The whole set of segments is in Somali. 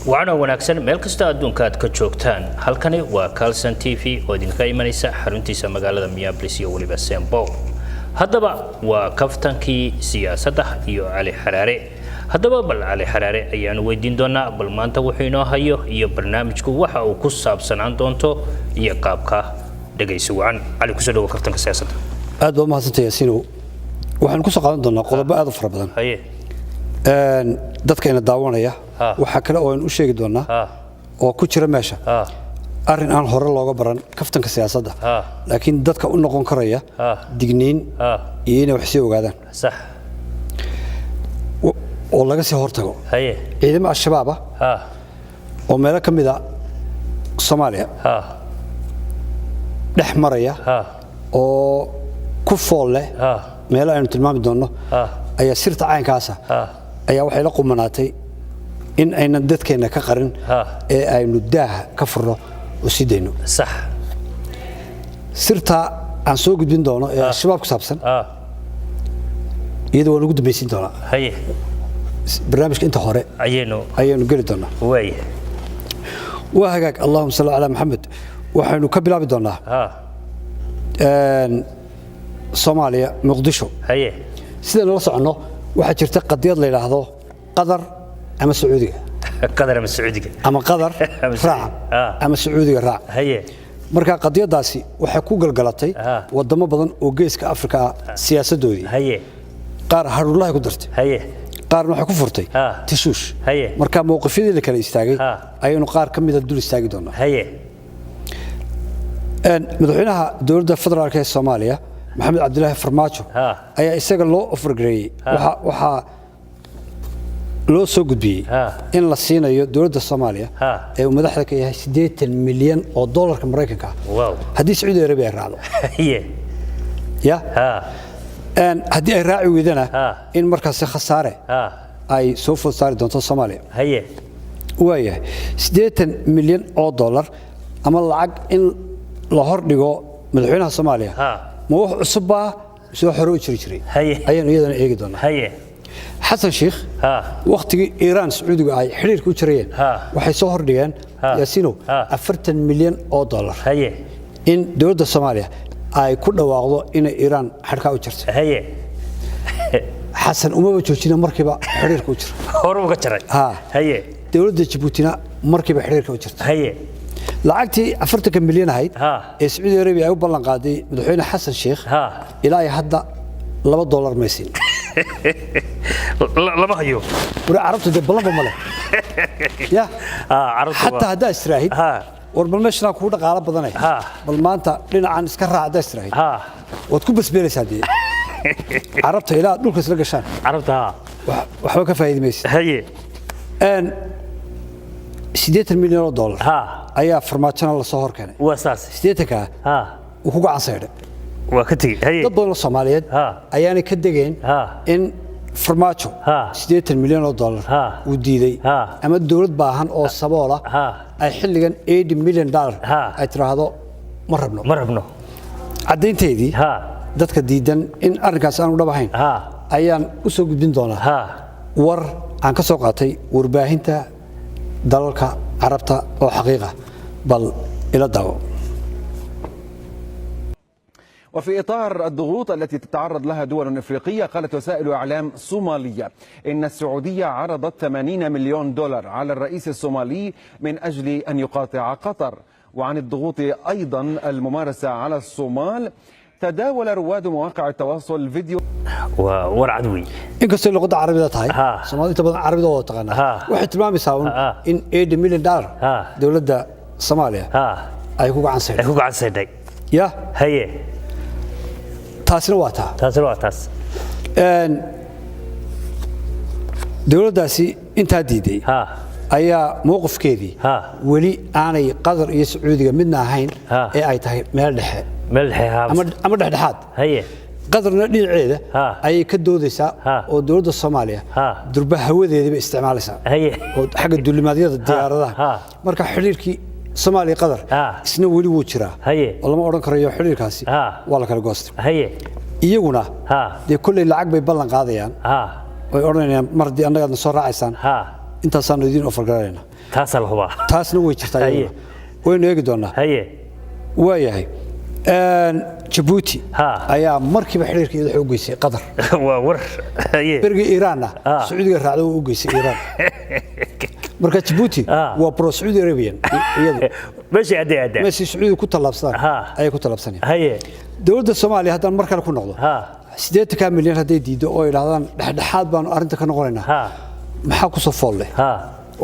وعنا وناكسن ملكستا أدونك كتشوكتان هالكني وكالسن تي في ودين كايمانيسا حرونتي سمغالة ميابلسي ولي بسين بو هدبا وكفتانكي سياسة إيو علي حراري هدبا بل علي حراري أيان ويدين دونا بل مانتا وحينو هايو إيو برنامجكو وحا وكساب سنان دونتو إيو قابكا دقيسو عن علي كسدو وكفتانك سياسة أدو ما سنتي ياسينو waxaan ku soo qaadan doonaa qodobo aad u fara badan dadkeena daawanaya waxa kale oo aan u sheegi doonaa oo ku jira meesha arrin aan hore looga baran kaftanka siyaasadda laakiin dadka u noqon karaya digniin iyo inay wax sii ogaadaan sax oo laga sii hortago ciidamada al-shabaab oo meelo ka mid ah Soomaaliya dhex maraya oo ku fool leh meel aynu tilmaami doono ayaa sirta caynkaas ayaa waxay la qumanaatay in aynan dadkeena ka qarin ee aynu daaha ka furno oo sidayno sax sirta aan soo gudbin doono ee shabaab ku saabsan iyadoo lagu dambaysin doona barnaamijka inta hore ayaynu geli doonaa waa hagaag allahumma salli ala maxamed waxaynu ka bilaabi doonaa Soomaaliya Muqdisho sida loo socono waxa jirta qadiyad la yiraahdo qadar ama Sacuudiga ama qadar raac ama Sacuudiga raac marka qadiyadaasi waxa ku galgalatay wadamo badan oo geeska Afrika siyaasadoodii qaar haruulaha ku dartay qaarna waxa ku furtay tishuush marka mowqifyadii la kala istaagay ayaynu qaar ka mid ah dul istaagi doonaa madaxweynaha dawladda federaalka ee Soomaaliya محمد عبد الله فرماجو أي إسقى لو أفرقري وح لو سوق بي إن لسينا دولة الصومالية ومدحك يا 6 مليون دولار كأمريكا واو هدي سعودية عربية رعلو يا أن هدي الراعي وذنا إن مركز خسارة أي سوف صار دولة الصومالية وياه 6 مليون دولار أما العق إن لهر دقو مدحونا الصومالية ما هو عصبة سو حروج شري أيان يدنا إيجي دونا حسن شيخ وقت إيران سعودي أي حرير كوتشريين وحيصهر ديان ياسينو 4 مليون دولار إن دولة الصومالية أي كل واقضوا إن إيران حركة وتشرت حسن بتشوفينا مركبة حرير كوتشر هرب كوتشر دولة جيبوتينا مركبة حرير كوتشرت لعقتي 40 مليون هاي السعودية العربية أو بلان قادي مدحونا حسن شيخ إلى هذا $2 ميسين لما هيو عرفت ده بلان بمله يا عرفت حتى هذا إسرائيل وربالمشنا كودا قارب بدني بالما أنت لنا عن سكرها هذا إسرائيل وتكون بس بيرس هذه عرفت إلى دول كسر قشان عرفتها وحبك فايد ميسين هي أن 6 مليون دولار ayaa farmaajana la soo horkeenay wasaas 80ka uu ku gacan sayray waa ka tagay hay dad badan Soomaaliyeed ayaana ka dageen in farmaajo 80 milyan dollar uu diiday ama dawlad baahan oo saboola ay xilligan 80 milyan dollar ay tiraahdo ma rabno cadeynteedii dadka diidan in arrinkaas aan u dhabahayn ayaan u soo gudbin doonaa war aan ka soo qaatay warbaahinta dalalka عربتها أو حقيقة بل إلى الدعوة. وفي إطار الضغوط التي تتعرض لها دول إفريقية قالت وسائل إعلام صومالية إن السعودية عرضت 80 مليون دولار على الرئيس الصومالي من أجل أن يقاطع قطر. وعن الضغوط أيضا الممارسة على الصومال تداول رواد مواقع التواصل فيديو ورعدوي إنكسر اللغة العربية تاعي الصومالية تبغى عربية ولا تغنى واحد تمام يساوون إن 80 مليون دولار دولة الصومالية أيكوك عن سيد يا هي تاسرواتها دولة داسي أنت هديدي أيها موقف كذي ولي أنا قدر يسعودي منها هين أي تاي ملح أمر دحدحاد قدرنا دينعيده أي كدوديسا oo dawladda Soomaaliya durba hawadeeda isticmaalaysa oo xagga duulimaadiyada diyaaradaha marka xiriirkii Soomaaliya qadar isna wali wuu jiraa oo lama oran karayo xiriirkaasi waa la kala goostay iyaguna de kulli lacag bay ballan qaadayaan way oranayaan mar dii annaga soo raacaysaan intaasaan idin offer garayna taas la huba taasna way jirtaa waynu eegi doonaa haye waayahay Djibouti ayaa markiiba xiriirka iyada xoog geysay Qatar waa war haye berigi Iran Sacuudiga raacdo u geysay Iran marka Djibouti waa pro Saudi Arabian iyada meeshii adeeda meeshii Sacuudiga ku talabsan ay ku talabsanay haye dawladda Soomaaliya hadan mar kale ku noqdo 8 milyan haday diido oo ilaadan dhaxdhaxaad baan arinta ka noqonaynaa maxaa ku soo fool leh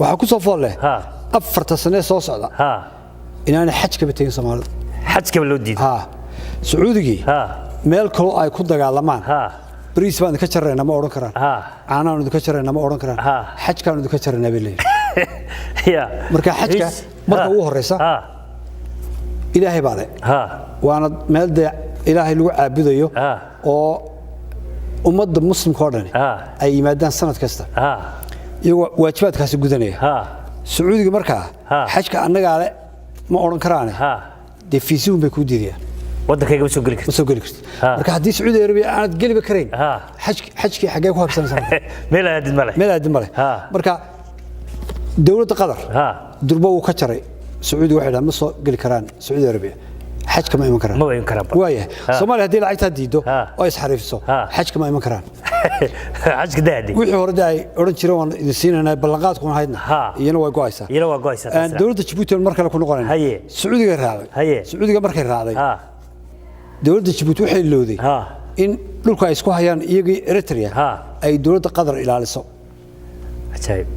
waxa ku soo fool leh 4 sano soo socda inaan xaj ka batay Soomaaliya xaj ka loo diiday Sacuudiga meel kale ay ku dagaalamaan bariis baan ka jarreynaa ma oran karaan caanaan ka jarreynaa ma oran karaan xajkaan ka jarreynaa bilay marka xajka marka ugu horeysa ilaahay baa leh waana meel ilaahay lagu caabudayo oo ummadda muslimka oo dhan ay yimaadaan sanad kasta iyagoo waajibaadkaasi gudanaya Sacuudiga marka xajka annaga leh ma oran karaan defiisuun bay ku diidayaan waddankayga soo gali kartid marka haddii Sacuudi Arabiya aanad galiba karayn xajki xagee ku habsanaysaa meel aad male marka dawladda Qatar durba uu ka jaray Sacuudi waxay ma soo gali karaan Sacuudi Arabiya xajka ma iman karaan waayahay Soomaaliya haddii lacagta diido oo isxariifiso xajka ma iman karaan xajka daadi wixii hore ay oran jireen waan idin siinayna ballanqaadku ma haydna iyana way go'aysaa dawladda Djibouti mar kale ku noqonayna Sacuudiga raacday Sacuudiga markay raacday dawladda Djibouti waxay looday in dhulka ay isku hayaan iyagii Eritrea ay dawladda Qatar ilaaliso ajaayib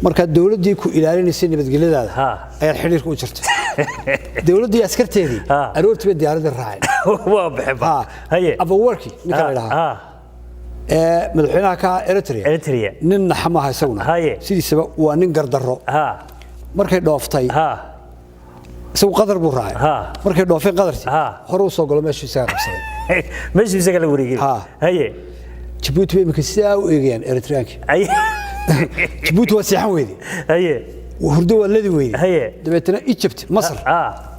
marka dawladdii ku ilaalinaysay nabadgelyada ayaa xiriirka u jirtay dawladdii askarteedii aroortii diyaaradda raacay waa bixba haye abawarki ninka ilaaha madaxweynaha ka Eritrea nin naxamaha isaguna sidiisaba waa nin gardaro markay dhooftay isagu Qatar buu raacay markay dhoofeen Qatarti hore u soo galo meeshii isaga qabsaday meeshii isaga la wareegay haye Djibouti way markay sidaa u eegayaan Eritreanki Djibouti waa siixan weeydi haye hurdo waladi weeydi haye dabeetana Egypt Masar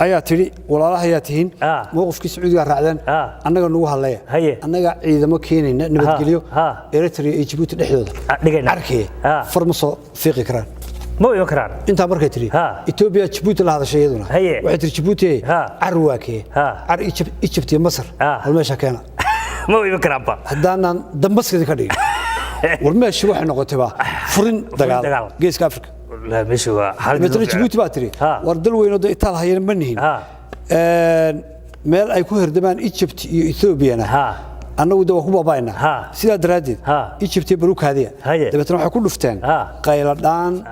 ayaa tiri walaalaha ayaa tihiin mowqifkii Sacuudiga raacdan annaga nagu hadlaya annaga ciidamo keenayna nabadgelyo Eritrea iyo Djibouti dhexdooda arkay farmaso fiiqi karaan ما يكرر أنت مركز تري إثيوبيا جيبوتي لهذا الشيء هذونا واحد تري جيبوتي عرواكي عر إيجيبتي مصر والماشى كان ما يكرر با هدانا دمسك ذي والماشى واحد نقطة با فرن دجال جيس كافريقيا لا مش هو مثلا جيبوتي باتري وردل وين وده إيطاليا هي منهين مال أيكون هردمان إيجيبتي إثيوبيا أنا وده وهو باينا سيدا دراديد إيجيبتي بروك هذه دبتنا حكون لفتان قيلدان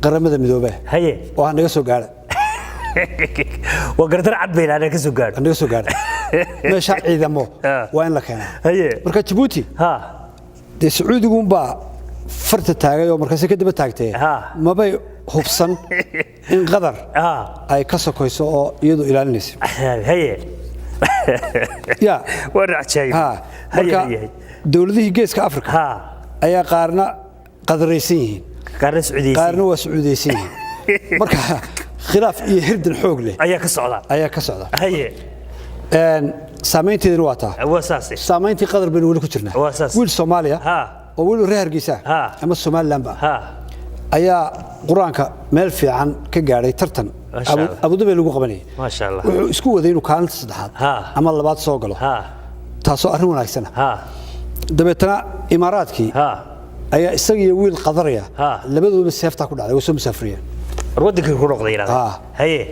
قرمة مدوبة هي وأنا جالس وقاعد وقدر عبين أنا جالس وقاعد أنا جالس وقاعد مش إذا مو وين لك أنا هي مركز جيبوتي دي سعودي يقوم با فرت التاجي ومركز كده بتاعته ما بي حبسن إن قدر أي كسر كويسو يدو إلى الناس هي يا ورع شيء مركز دولته جيس كأفريقيا أي قارنا قدريسين قارن سعوديين قارن وسعوديين مركز خلاف يهرد الحوق له أي كسعودة هي سامينتي دلوقتي واساسي سامينتي قدر بنقول كترنا واساسي ويل سوماليا ويل رهر جيسا أما الصومال لمبا أي قرانك ملفي عن كجاري ترتن أبو دبي لقوا قبني ما شاء الله وإسكوا ذينو كانت صدحات أما الله بعد صوقله تاسو أرنونا السنة دبيتنا إماراتكي أي استجي ويل قدرية لبدو بالسيف تاكل عليه وسم سفرية رودك يكون قديرة هي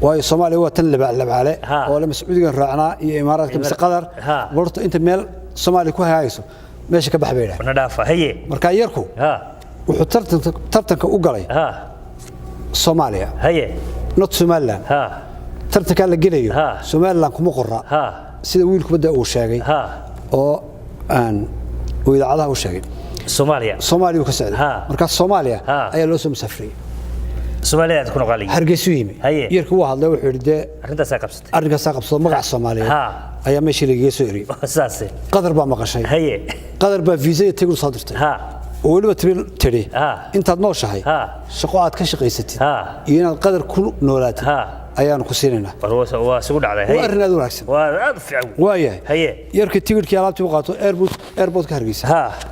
واي الصومالي هو تنلب عليه ولا مسعودي راعنا إماراتك بس قدر برضو أنت ميل الصومالي كوها عايزه ماشي كبح بيله ندافع هي مركايركو وحترتنك أوجلي الصومالية هي نوت سومالان ترتك على جليو سومالان كم قرة سيد ويلك بدأ وشاقي أو أن وإذا عضها وشاقي صوماليا وكسعد مركز صوماليا أي لوسو مسافرين صوماليا تكون غالية هرجسويمي يركوا هذا وحده أرجع ساقبص مقع الصومالية أي ماشي اللي يسوي أساسي قدر بقى مقشي هي قدر بقى فيزا تقول صادرته ولما تري أنت نوشة هاي شقوات كشقيستي ينا القدر كل نولات أيان كسيننا وسود عليه هي وأرنا دون أحسن وياه هي يركض تقول كي على تبغاته إيربوت كهرجيس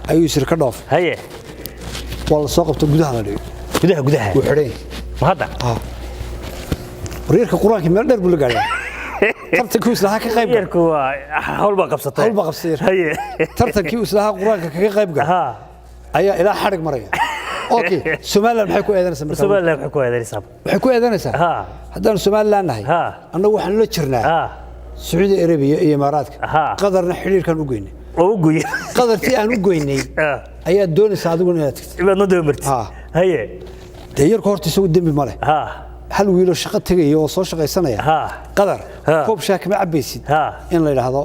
أيو يصير كناف هي waa la soo qabto gudaha la dhigo gudaha wuu xidhay ma hadda wariyarka quraanka meel dheer buu la gaaray tartankii islaha ka qayb yarku waa hawlba qabsatay haye tartankii islaha quraanka kaga qayb gal ayaa ilaa xarig maraya okay Soomaaliland maxay ku eedanaysaa markaa Soomaaliland waxay ku eedanaysaa haddaan Soomaaliland nahay annagu waxaan la jirnaa Saudi Arabia iyo Imaaraadka qadarna xiriirkan u geynay qadartii aan u geynay ayaa doonaysaa adigu inaad tagtid ibadna doomartid haye deeyarka horta isagu dambi ma leh hal wiilo shaqo tagay oo soo shaqaysanaya qadar koob shaak ma cabaysid in la yiraahdo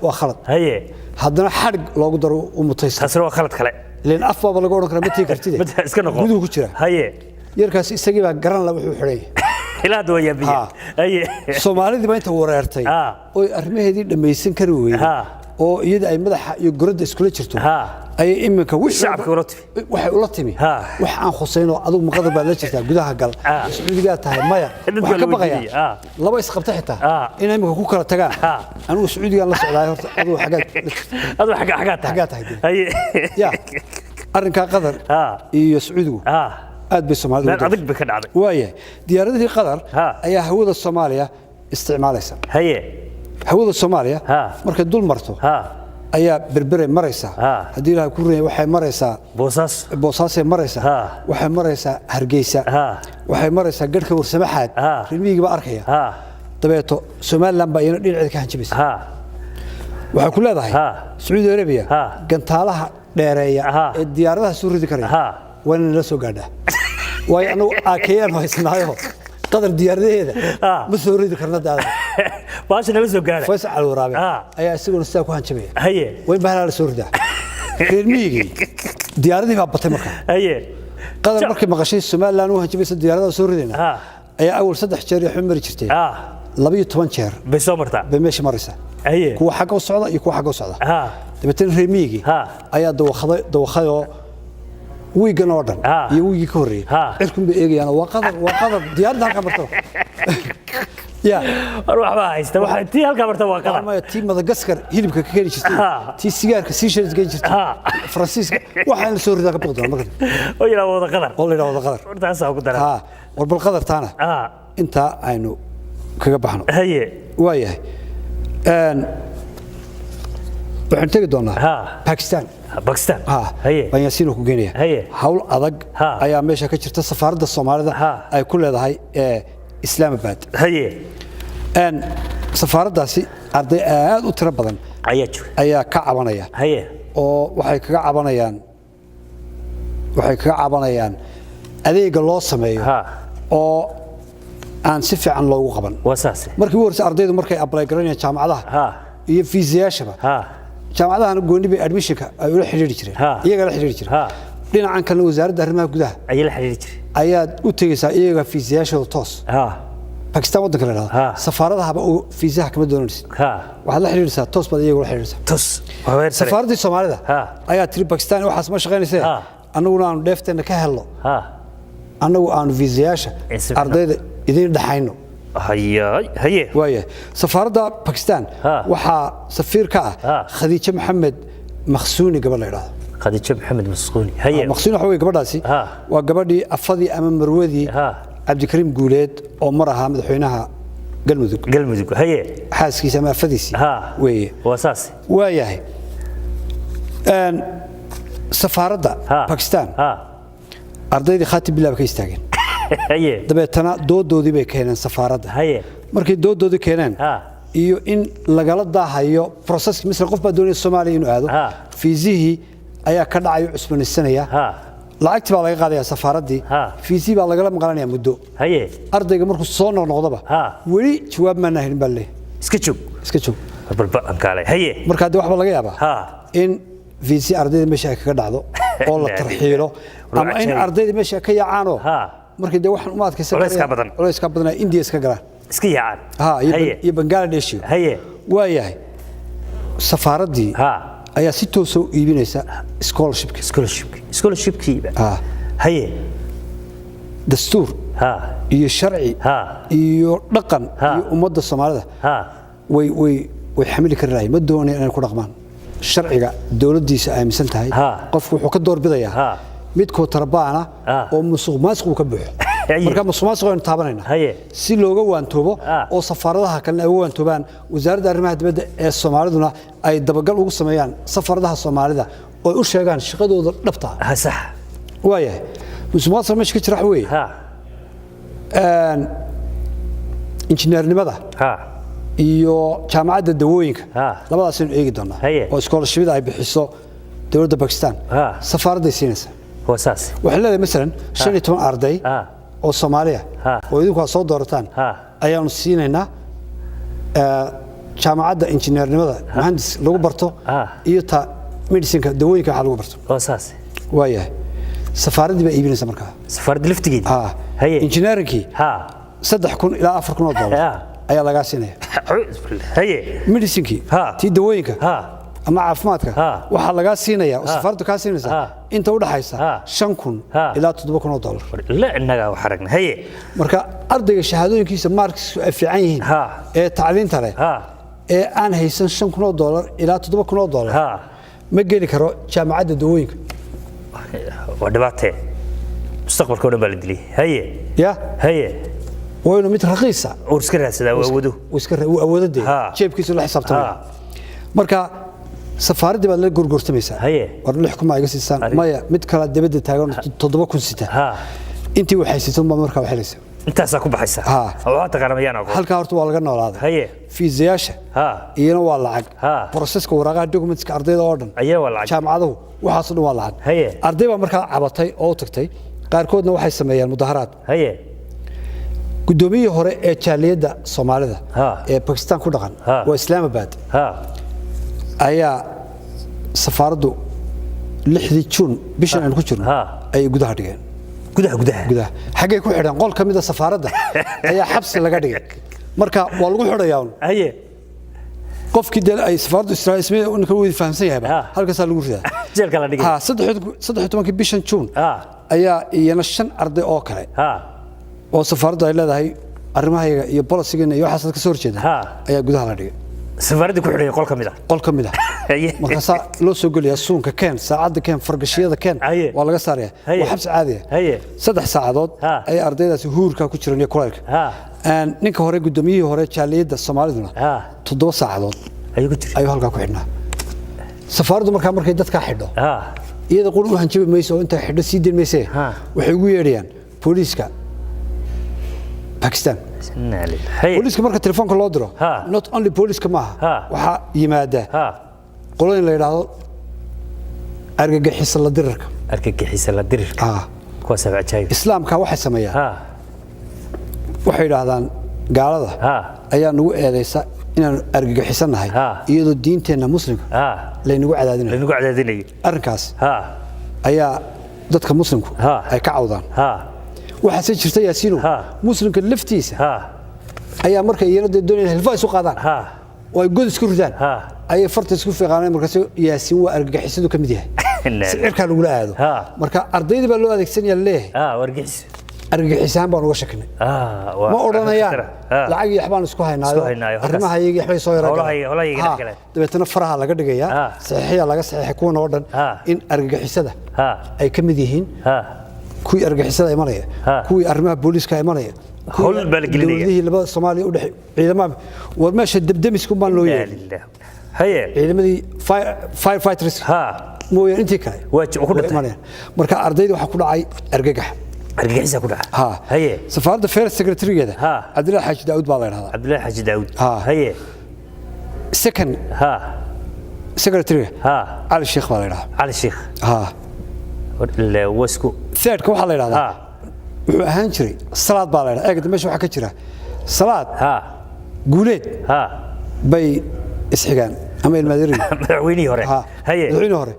waa khalad haye haddana xarig loogu daro u mutaysan taasina waa khalad kale leen afba laga oran kara ma tii kartid iska noqon guduhu ku jira haye yarkaas isagii baa garan la wuxuu xidhay ilaa dooya biyo haye Soomaalidii baa inta wareertay oo arrimaheedii dhamaysan kari weeyay oo iyada ay madaxa iyo goradda iskula jirto ay iminka shacabka waxay ula timi wax aan khusayno adigu maqadar baa la jirtaa gudaha gal Sacuudiga tahay maya wax ka baqaya laba isqabta xitaa in iminka ku kala tagaan anigu Sacuudiga la socdaay horta adigu xagaa tahay haye ya arrinka qadar iyo Sacuudigu aad bay Soomaalidu adag bay ka dhacday waaye diyaaradii qadar ayaa hawada Soomaaliya isticmaalaysa haye hawada Soomaaliya markay dul marto ayaa berbere maraysa hadii ilaahay ku reeyay waxay maraysaa boosaas maraysa waxay maraysaa Hargeysa waxay maraysaa gadhka warsamaxaad rimiygiiba arkaya dabeeto Soomaaliland baa iyana dhinaceeda ka hanjibeysa waxay ku leedahay Saudi Arabia gantaalaha dheereeya ee diyaaradaha soo ridi karaya waa in la soo gaadhaa way anu aakayaan haysnaayo qadar diyaaradeeda ma soo ridi karna daada baashana la soo gaaray Faysal Waraabe ayaa isaguna sidaa ku hanjabay haye way bahala la soo ridaa reermiyigi diyaaradii baa batay markaa haye qadar markii maqashay Soomaaliland uu hanjabaysa diyaaradaha soo ridayna ayaa awal 3 jeer ay mari jirtay 12 jeer bay soo martaa bay meesha maraysa haye kuwa xagga u socda iyo kuwa xagga u socda dabeetana reermiyigi ayaa dawaqaday wiigan oo dhan iyo wiigi ka horeeyay cirkun bay eegayaan waa qadar diyaaradda halka marto ya waxba haysta waxa tii halka marto waa qadar ma tii Madagascar hilibka ka keenay jirtay tii sigaarka Seychelles geyn jirtay Faransiiska waxa in la soo ridaa ka boqdo markaa oo ila wada qadar hortaas ku daran war bal qadar taana inta aynu kaga baxno haye waayahay waxaan tagi doonaa Pakistan haye baan yaasiin ku geenaya hawl adag ayaa meesha ka jirta safaaradda Soomaalida ay ku leedahay Islamabad haye safaaraddaasi arday aad u tiro badan ayaa ka cabanaya haye oo waxay kaga cabanayaan adeega loo sameeyo oo aan si fiican loogu qaban markii uu horsay ardaydu markay apply gareeyaan jaamacadaha iyo fiisayaashaba jaamacadaha gooni bay admissionka ay ula xiriiri jireen iyaga la xiriiri jireen dhinacan kale wasaaradda arrimaha gudaha ay la xiriiri jireen ayaad u tagaysaa iyaga fiisayaashooda toos Pakistan waddanka la yiraahdo safaaradaha oo fiisaha kama doonaysid waxaad la xiriiraysaa toos baad iyaga la xiriiraysaa safaaradda Soomaalida ayaa tiri Pakistan waxaas ma shaqaynaysaa annaguna aanu dheefteena ka helno annagu aanu fiisayaasha ardayda idin dhaxayno haye waaye safaaradda Pakistan waxa safiir ka Khadiija Maxamed Makhsuuni gabadh la yiraahdo Khadiija Maxamed Makhsuuni haye Makhsuuni waxa way gabadhaasi waa gabadhii afadii ama marwadii Abdikariim Guuleed oo mar ahaa madaxweynaha galmudug haye xaaskiisa ama afadiisi weeye wasaas waayahay safaaradda Pakistan ardaydii khaatib bilaab ka istaageen haye dabeetana doodoodii bay keeneen safaaradda haye markii doodoodii keeneen iyo in lagala daahayo process misal qof baa doonaya Soomaaliya inuu aado fiisihii ayaa ka dhacay cusboonaysanaya lacagti baa laga qaadaya safaaraddii fiisii baa lagala maqlanaya muddo haye ardayga markuu soo noqnoqdaba weli jawaab ma nahin baa leh iska joog balba an kale haye marka dad waxba laga yaabaa in fiisi ardayda meesha ay kaga dhacdo oo la tarxiilo ama in ardayda meesha ka yaacaan markii de waxaan uma adkaysan culayska badan India iska galaan iska yaacaan iyo Bangladesh haye waayahay safaaraddii ayaa si toos ah iibinaysa scholarshipki haye dastuur iyo sharci iyo dhaqan iyo ummadda Soomaalida way xamili karayaan ma doonayaan inay ku dhaqmaan sharciga dawladdiisa aaminsan tahay qofku wuxuu ka doorbidayaa mid kontrabaana oo musuqmaasuq ka buuxo marka musuqmaasuq aynu taabanayna si looga waantoobo oo safaaradaha kale ay uga waantoobaan wasaaradda arrimaha dibadda ee Soomaaliduna ay dabagal ugu sameeyaan safaaradaha Soomaalida oo u sheegaan shaqadooda dhabta ah sax waayahay musuqmaasuq meesha ka jira weey injineernimada iyo jaamacadda dawooyinka labadaas aynu eegi doonaa oo scholarship ay bixiso dawladda Pakistan safaaradda siinaysa wasaas waxa leedahay مثلا 15 arday oo Soomaaliya oo idinku soo doorataan ayaanu siinaynaa jaamacadda injineernimada mahandis lagu barto iyo ta medicinka dawooyinka waxa lagu barto wasaas waayahay safaaradda baa iibinaysa markaa safaaradda laftigeeda injineerinkii 3000 ilaa 4000 dollar ayaa laga siinaya medicinkii tii dawooyinka ama caafimaadka waxa laga siinaya oo safaaraddu ka siinaysa inta u dhaxaysa 5000 ilaa 7000 dollar la inaga wax aragna marka ardayga shahaadooyinkiisa marks ay fiican yihiin ee tacliinta leh ee aan haysan 5000 dollar ilaa 7000 dollar ma geli karo jaamacadda dawooyinka waa dhibaato mustaqbalka oo dhan baa la dilay ya وينو متر رخيصة ورسكرها سدا وودو وسكرها وودو شيب كيسو لحساب تمام مركا سفارة بعد لا جورجور تميسا ورن الحكومة يقصي سان مايا متكلا دبده تاجون تضربك كل ستة أنتي وحيسيتهم ما مركا وحيسة أنت ساكو بحيسة أو هذا كلام يانا هل كارتو والله قلنا هذا في زياشة ينا والله عق بروسيس كورقة دوكمنتس كأرضي الأردن والله شام عضو وحاصل والله عق أرضي مركا عبطي أو تكتي قاركودنا وحيسة ميا المظاهرات قدومي هوري ee jaaliyada Soomaalida ee Pakistan ku dhaqan waa Islamabad ayaa safaaradu 6 June bishan aan ku jirno ay gudaha dhigeen gudaha xagee ku xidhan qol kamid ah safaarada ayaa xabsi laga dhigay marka waa lagu xidhayaa qofkii dal ay safaaradu Israa'iil inuu wadi fahamsan yahay halkaas lagu ridaa jeelka la dhigay 13 bishan June ayaa iyana 5 arday oo kale oo safaaradu ay leedahay arrimaha iyo policy-ga iyo waxa ka soo horjeeda ayaa gudaha la dhigay safaaradu ku xidhay qol kamid ah markaas loo soo galiyaa suunka keen saacada keen fargashiyada keen waa laga saaraya waa xabs caadi ah 3 saacadood ay ardaydaasi huurka ku jireen iyo kulaylka ninka hore gudoomiyihii hore jaaliyada Soomaaliduna 7 saacadood ayuu halka ku xidhnaa safaaradu markay dadka xidho iyada qul u hanjabi mayso inta xidho sii dilmaysay waxay ugu yeedhayaan booliiska Pakistan booliiska marka telefoonka loo diro not only booliiska maaha waxa yimaada qolooyin la yiraahdo argagixis la dirirka kuwa sabacay islaamka waxa sameeyaa waxay yiraahdaan gaalada ayaa nagu eedeysa inaan argagixisanahay iyadoo diinteena muslimka laynagu cadaadinayo arrinkaas ayaa dadka muslimku ay ka cawdaan waxa jirta yaasiino muslimka laftiisa ayaa markay iyana doonayaan halfaa isu qaadaan oo ay god isku ridaan ay farta isku fiiqaan markaas yaasiin waa argagixisadu kamid yahay sicirka lagu aado marka ardayda baa loo adeegsanaya leeyahay argagixisaan baan uga shakinay ma oranayaan lacag iyo waxbaan isku haynaayo arrimaha iyaga waxbay soo yaraan dabeetana faraha laga dhigayaa saxiixa laga saxiixay kuwa oo dhan in argagixisada ay kamid yihiin kuwii argagixisada imanaya kuwii arrimaha booliiska imanaya hol balgelinaya labada Soomaaliya u dhaxay ciidamada war meesha dabdamisku baan loo yeelay ciidamadii firefighters mooyaan intii kale ku dhintay marka ardayda waxa ku dhacay argagixisa ku dhacay safaaradda first secretary-geeda Cabdullaahi Xaaji Daawud baa la yiraahdaa Cabdullaahi Xaaji Daawud second secretary Ali Sheikh baa la yiraahdaa Ali Sheikh wasku third waxa la yiraahdaa wuxuu ahaan jiray salaad baa la yiraahdaa eegada meesha waxa ka jira salaad guuleed bay isxigaan ama ilmaadirin madaxweynihii hore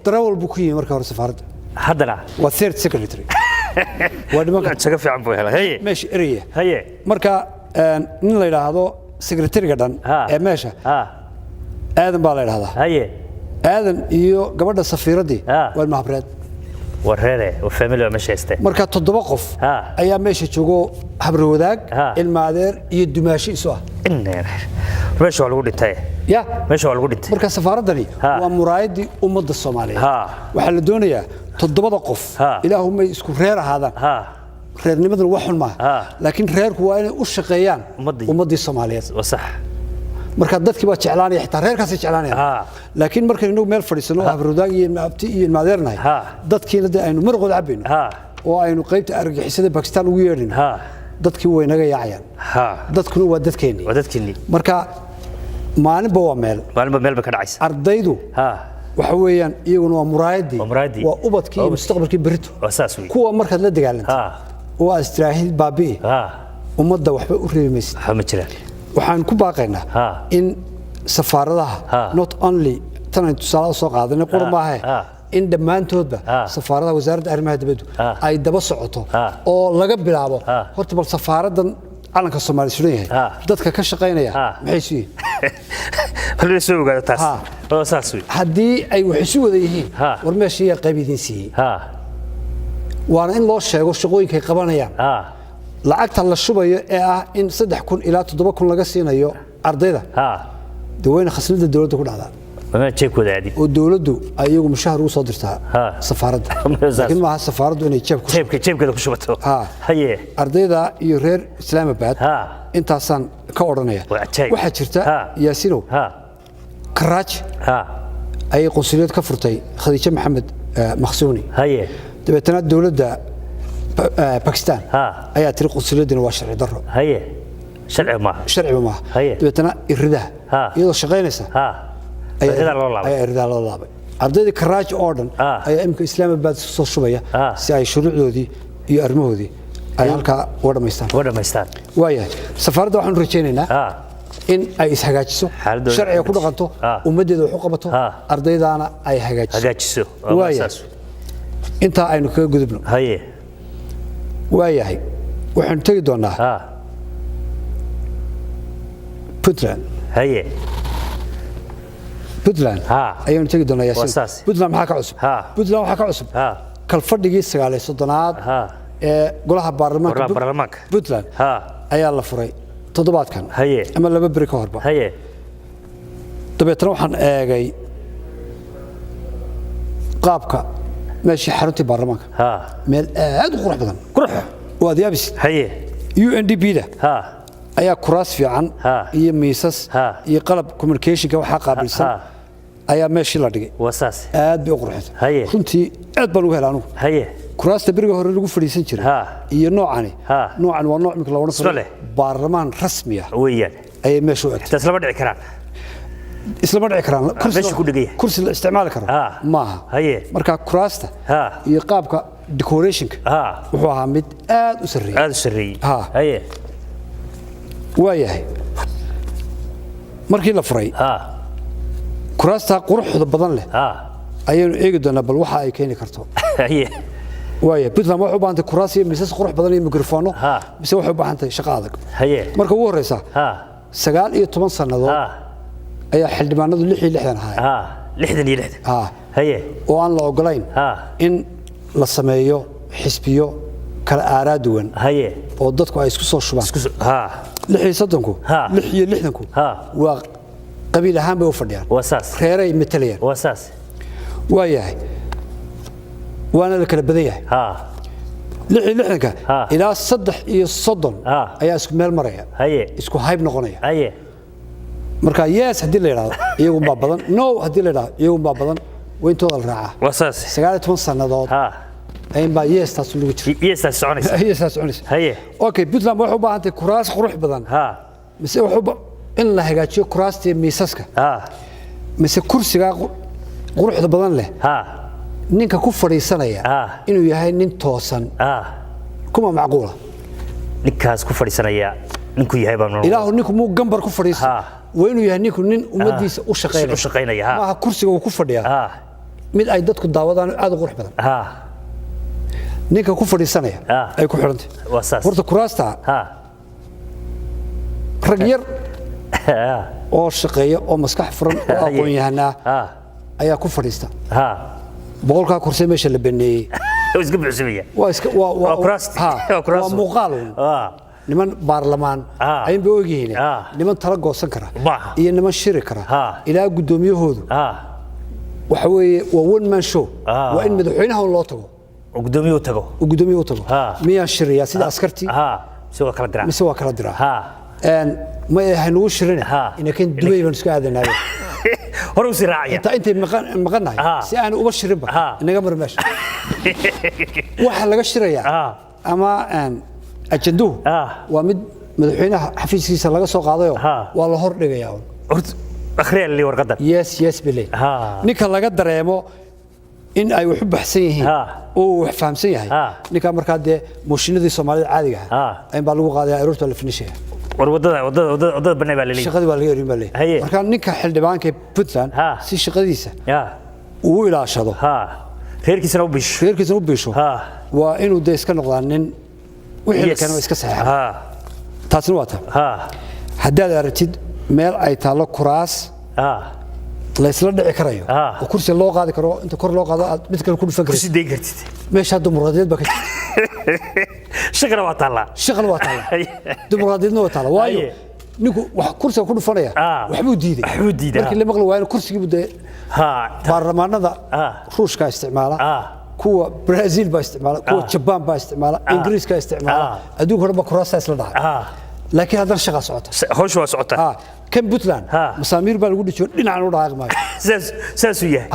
darawal buu ku yimid marka hore safaaradda haddana waa third secretary waa dhimanka shaqa fiican buu helay meesha area marka nin la yiraahdo secretary-ga dhan ee meesha aadan baa la yiraahdaa aadan iyo gabadha safiiradii waa mahabreed wareere oo family ma sheestay marka 7 qof ayaa meesha joogo habar wadaag ilmaadeer iyo dumaashi isu ah meesha waa lagu dhintay meesha waa lagu dhintay marka safaaradani waa muraayadii ummadda Soomaaliyeed waxa la doonayaa toddobada qof ilaahumay isku reer ahaadaan reernimaduna wax xun maaha laakiin reerku waa inay u shaqeeyaan ummadii Soomaaliyeed صح marka dadkii baa jeclaanaya xitaa reerkaasi jeclaanaya laakiin markay inagu meel fadhiisano abrudaag iyo abti iyo maadeernahay dadkiina aynu marqood cabayno oo aynu qaybta argagixisada Pakistan ugu yeedhino dadkii way naga yaacayaan dadkuna waa dadkeennii marka maalinba waa meel ba ka dhacaysa ardaydu waxa weeyaan iyaguna waa muraayadii waa ubadkii iyo mustaqbalkii berito kuwa markaad la dagaalantay oo astraahid baabi ummadda waxba u reemaysid ma jiraan waxaan ku baaqaynaa in safaaradaha not only tan tusaale soo qaadanay qurmaahe in dhammaantoodba safaaradaha wasaaradda arrimaha dibadda ay daba socoto oo laga bilaabo horta bal safaaradan calanka Soomaaliya suran yahay dadka ka shaqeynaya maxay siiyeen bal soo ogaado taas oo saas weey hadii ay wax isu wada yihiin war meeshii qayb idin siiyay waana in loo sheego shaqooyinka ay qabanayaan lacagta la shubayo ee ah in 3,000 ilaa 7,000 laga siinayo ardayda dawayna khasnada dawladda ku dhacdaa ma jeebkooda aadi oo dawladdu ayagu mushahar u soo dirtaa safaaradda laakiin ma aha safaaraddu inay jeebkeeda ku shubato haye ardayda iyo reer Islaamabad intaasan ka oranaya waxa jirta Yaasino Karachi ay qonsuliyad ka furtay Khadiija Maxamed Maqsuuni haye dabeetana dawladda Pakistan ayaa tiri qonsuliyadina waa sharci darro haye sharci ma dabeetana iridaha iyadoo shaqeynaysa ayaa loo laabay ardayda Karachi oo dhan ayaa imka Islaamabad soo shubaya si ay shuruucdoodii iyo arrimahoodii ay halka wada dhameystaan waayahay safaaradda waxaan rajaynaynaa in ay ishagaajiso sharciga ku dhaqanto ummadeeda wax u qabato ardaydaana ay hagaajiso waayahay inta aynu kaga gudubno waayahay waxaan tagi doonaa Puntland ayaan tagi doonaa Yaasiin Puntland maxaa ka cusub kalfadhigii 9-aad ee golaha baarlamaanka Puntland ayaa la furay toddobaadkan ama 2 bari ka horba dabeetana waxaan eegay qaabka meeshii xaruntii baarlamaanka meel aad u qurux badan oo aad yaabisid UNDP-da ayaa kuraas fiican iyo miisas iyo qalab communication-ka waxa qaabilsan ayaa meeshii la dhigay aad bay u qurxatay runtii aad baan ugu helaa anigu kuraasta beriga hore lagu fadhiisan jiray iyo noocan waa nooc mid la wada fadhiyo baarlamaan rasmi ah weeyaan ayay meesha u egtay islama dhici karaan kursi la isticmaali karo maaha marka kuraasta iyo qaabka decoration-ka wuxuu ahaa mid aad u sarreeyay waayahay markii la furay kuraasta quruxda badan leh ayaynu eegi doonaa bal waxa ay keeni karto waayahay Puntland waxay u baahan tahay kuraas iyo miisas qurux badan iyo mikrofoono mise waxay u baahan tahay shaqo adag marka ugu horeysa 19 sanadood ayaa xildhibaanadu 66 ahaayeen oo aan la ogolayn in la sameeyo xisbiyo kala aaraa duwan oo dadku ay isku soo shubaan 66 waa qabiil ahaan bay u fadhiyaan reeray matalayaan waayahay waana la kala badan yahay 66 ilaa 30 ayaa isku meel maraya isku hayb noqonaya marka yes hadii la yiraahdo iyagu baa badan no hadii la yiraahdo iyagu baa badan wayntooda la raacaa 19 sanadood أين بقى يستاس اللي بتشوف يستاس عنيس أوكي بيطلع ما حب أنت كراس قروح بدن بس حب إن الله هجاتشوا كراس تي ميساسك بس كرسي قروح بدن له نينك كفر يسنا يا إنه يهاي نين توسن كم معقولة نكاس كفر يسنا يا نكو يهاي بمن إله نينك مو جنبر كفر يسنا وينه يهنيك نين ومديس وشقينا ما كرسي وكفر يا mid ay dadku daawadaan aad u qurux badan ninka ku fadhiisanaya ay ku xirantay horta kuraasta rag yar oo shaqeeya oo maskax furan oo aqoon yahanaa ayaa ku fadhiista boqolka kursi meesha la baneeyay iska buuxsamaya waa muuqaal niman baarlamaan ay bay ogyihiin niman tala goosan kara iyo niman shiri kara ilaa gudoomiyahoodu waxa weeye waa one man show waa in madaxweynaha loo tago gudoomiye tago miyaa shiraya sida askartii mise waa kala diraa ma aynu shirina inakan Dubai baan isku aadanaa hore u siraaciya intay maqanahay si aan uba shirinba inaga marmeesh waxa laga shiraya ama ajandu waa mid madaxweynaha xafiiskiisa laga soo qaadayo waa la hor dhigayaa akhriya li warqadan yes bilay ninka laga dareemo in ay wax u baxsan yihiin oo wax fahamsan yahay ninka markaa de mooshinadii Soomaalida caadiga ah in baa lagu qaaday aroorta la finishay wadada banay baa leeyahay shaqadii baa laga yarin baa leeyahay marka ninka xildhibaanka Puntland si shaqadiisa uu ilaashado reerkiisana u bisho waa inuu de iska noqdaan nin wixii kana iska saxaa taasina waa taa haddaad aragtid meel ay taalo kuraas la isla dhici karayo oo kursi loo qaadi karo inta kor loo qaado mid kale ku dhufan kartid sidii kartid meesha dimuqraadiyad ba ka shaqada waa taala dimuqraadiyadna waa taala waayo ninku wax kursiga ku dhufanaya waxbuu diiday markii la maqlo waa in kursigii buday baarlamaanada ruushka isticmaala kuwa Brazil ba isticmaala kuwa Japan ba isticmaala Ingiriis ka isticmaala adduunka dhan ba kuraasta isla dhacay laakiin hadda shaqa socota hoosh waa socota kan Puntland masaamiir baa lagu dhijo dhinacan u dhaaqmay saas u yahay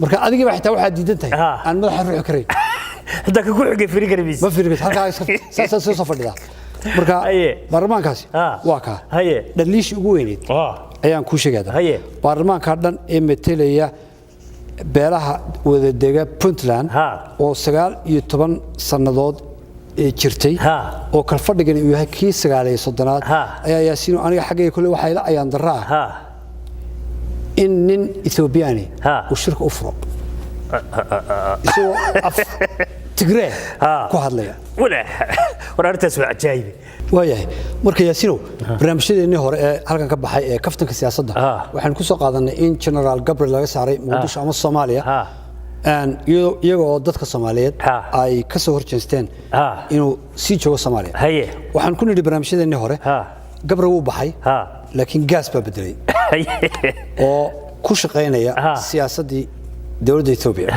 marka adiga waxa xitaa waxa diidan tahay aan madaxa ruux kareey hadda ka ku xigay firigarbiis ma firigarbiis halka saas soo fadhida marka baarlamaankaasi waa ka dhaliish ugu weyneed ayaan ku sheegada baarlamaanka dhan ee metelaya beelaha wadadega Puntland oo 19 sanadood jirtay oo kala fadhigan uu yahay kii 9 ayaa yaasiin aniga xagay kale waxa ila ayaan daraa in nin Ethiopiani uu shirka u furo isoo Tigray ku hadlaya warartaas waa ajaayib waayahay marka yaasiin barnaamijyadeennii hore ee halkan ka baxay ee kaftanka siyaasadda waxaan ku soo qaadanay in General Gabriel laga saaray Muqdisho ama Soomaaliya iyagoo dadka Soomaaliyeed ay ka soo horjeesteen inuu sii joogo Soomaaliya waxaan ku nidhi barnaamijyadeennii hore Gabriel wuu baxay laakiin gaas baa bedelay oo ku shaqeynaya siyaasadii dawladda Ethiopia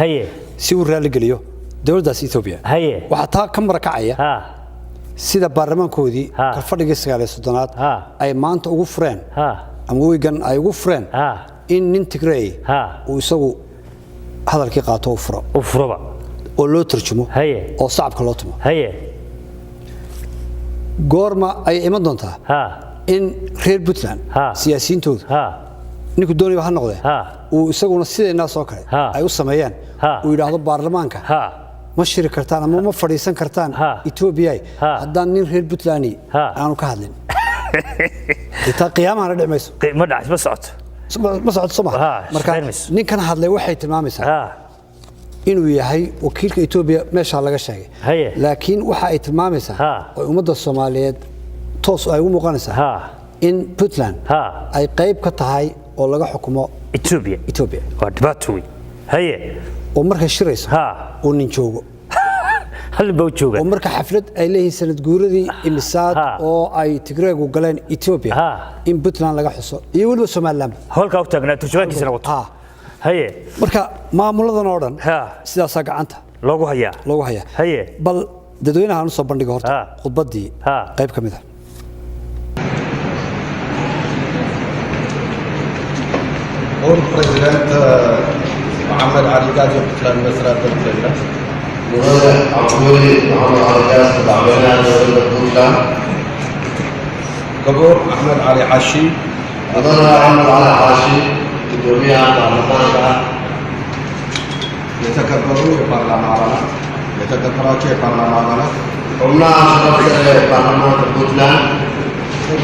si uu raali geliyo dawladdaas Ethiopia waxa taa ka marakacaya sida baarlamaankoodii ka fadhiga 9 ay maanta ugu fureen ama weegan ay ugu fureen in nin Tigray uu isagu hadalkii qaato u furo oo loo turjumo oo shacabka loo tumo goorma ay iman doontaa in reer Puntland siyaasiyiintoodu ninku doonaya ha noqday uu isaguna sideena soo kale ay u sameeyaan uu yiraahdo baarlamaanka ma shiri kartaan ama ma fadhiisan kartaan Ethiopia haddaan nin reer Puntland aanu ka hadlin inta qiyaamaha dhicmayso ma dhac ma socoto marka ninkan hadlay waxay tilmaamaysaa inuu yahay wakiilka Ethiopia meesha laga sheegay laakiin waxa ay tilmaamaysaa oo ummadda Soomaaliyeed toos ay u muuqanaysaa in Puntland ay qayb ka tahay oo laga xukumo Ethiopia waa dhibaato weyn oo markay shirayso oo nin joogo hal baa jooga oo marka xaflad ay leeyihiin sanad guuradii imisaad oo ay Tigraygu galeen Ethiopia in Puntland laga xuso iyo waliba Somaliland halka u taagnaa turjumaankiisana wato marka maamuladan oo dhan sidaas gacanta loogu hayaa bal dadweynaha soo bandhiga horta khudbadii qayb kamid ah President محمد علي قاسم بطلان مسرات البلد مدرع عبدولي محمد علي قاسم تعبيرنا مسرات بطلان كبور أحمد علي حاشي مدرع أحمد علي حاشي الجميع تعلمنا يتكبروا برلمانا يتكبروا برلمانا قمنا شرف برلمان بطلان